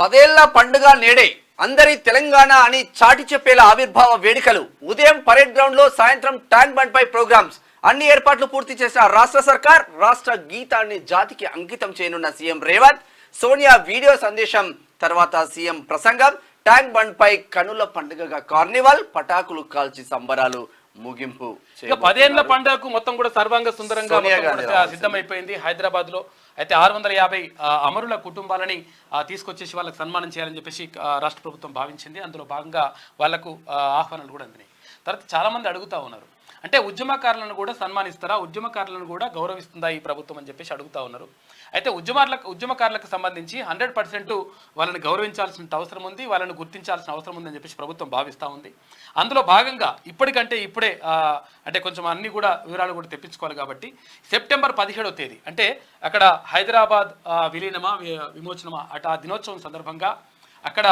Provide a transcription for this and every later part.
10 ఏళ్ల పండుగ నేడే అందరి తెలంగాణ అని చాటి చెప్పేలా ఆవిర్భావ వేడుకలు ఉదయం పరేడ్ గ్రౌండ్ లో సాయంత్రం ట్యాంక్ బండ్ పై ప్రోగ్రామ్స్ అన్ని ఏర్పాట్లు పూర్తి చేసిన రాష్ట్ర సర్కార్ రాష్ట్ర గీతాన్ని జాతికి అంకితం చేయనున్న సీఎం రేవంత్ సోనియా వీడియో సందేశం తర్వాత సీఎం ప్రసంగం ట్యాంక్ బండ్ పై కనుల పండుగగా కార్నివాల్ పటాకులు కాల్చి సంబరాలు ముగింపు. ఇక 10 ఏళ్ల పండుగకు మొత్తం కూడా సర్వాంగ సుందరంగా సిద్ధమైపోయింది హైదరాబాద్ లో. అయితే 650 అమరుల కుటుంబాలని తీసుకొచ్చేసి వాళ్ళకి సన్మానం చేయాలని చెప్పేసి రాష్ట్ర ప్రభుత్వం భావించింది. అందులో భాగంగా వాళ్లకు ఆహ్వానాలు కూడా అందినాయి. తర్వాత చాలా మంది అడుగుతా ఉన్నారు, అంటే ఉద్యమకారులను కూడా సన్మానిస్తారా, ఉద్యమకారులను కూడా గౌరవిస్తుందా ఈ ప్రభుత్వం అని చెప్పేసి అడుగుతా ఉన్నారు. అయితే ఉద్యమకారులకు సంబంధించి 100% వాళ్ళని గౌరవించాల్సిన అవసరం ఉంది, వాళ్ళని గుర్తించాల్సిన అవసరం ఉందని చెప్పేసి ప్రభుత్వం భావిస్తూ ఉంది. అందులో భాగంగా ఇప్పటికంటే ఇప్పుడే అంటే కొంచెం అన్ని కూడా వివరాలు కూడా తెప్పించుకోవాలి కాబట్టి సెప్టెంబర్ 17వ తేదీ అంటే అక్కడ హైదరాబాద్ విలీనమా విమోచనమా అటు ఆ దినోత్సవం సందర్భంగా అక్కడ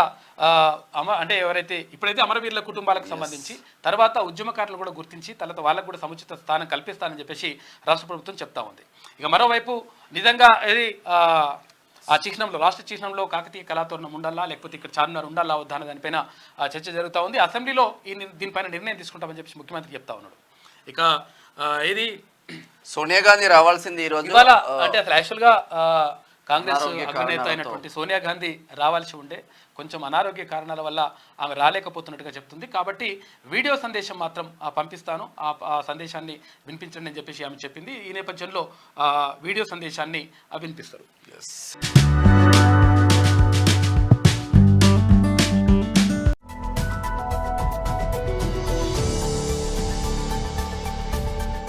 అంటే ఎవరైతే ఇప్పుడైతే అమరవీరుల కుటుంబాలకు సంబంధించి తర్వాత ఉద్యమకారులు కూడా గుర్తించి తర్వాత వాళ్ళకు కూడా సముచిత స్థానం కల్పిస్తానని చెప్పేసి రాష్ట్ర ప్రభుత్వం చెప్తా ఉంది. ఇక మరోవైపు నిజంగా ఇది ఆ చిహ్నంలో రాష్ట్ర చిహ్నంలో కాకతీయ కళాతోరణం ఉండాలా లేకపోతే ఇక్కడ చార్మినార్ ఉండాలా వద్దా అనే దానిపైన చర్చ జరుగుతూ ఉంది. అసెంబ్లీలో దీనిపైన నిర్ణయం తీసుకుంటామని చెప్పేసి ముఖ్యమంత్రి చెప్తా ఉన్నాడు. ఇక ఇది సోనియా గాంధీ రావాల్సింది ఈ రోజు ఇవాళ అంటే అసలు యాక్చువల్గా కాంగ్రెస్ అగ్రనేత అయినటువంటి సోనియా గాంధీ రావాల్సి ఉండే కొంచెం అనారోగ్య కారణాల వల్ల ఆమె రాలేకపోతున్నట్టుగా చెప్తుంది. కాబట్టి వీడియో సందేశం మాత్రం పంపిస్తాను, ఆ సందేశాన్ని వినిపించండి అని చెప్పేసి ఆమె చెప్పింది. ఈ నేపథ్యంలో వీడియో సందేశాన్ని వినిపిస్తారు.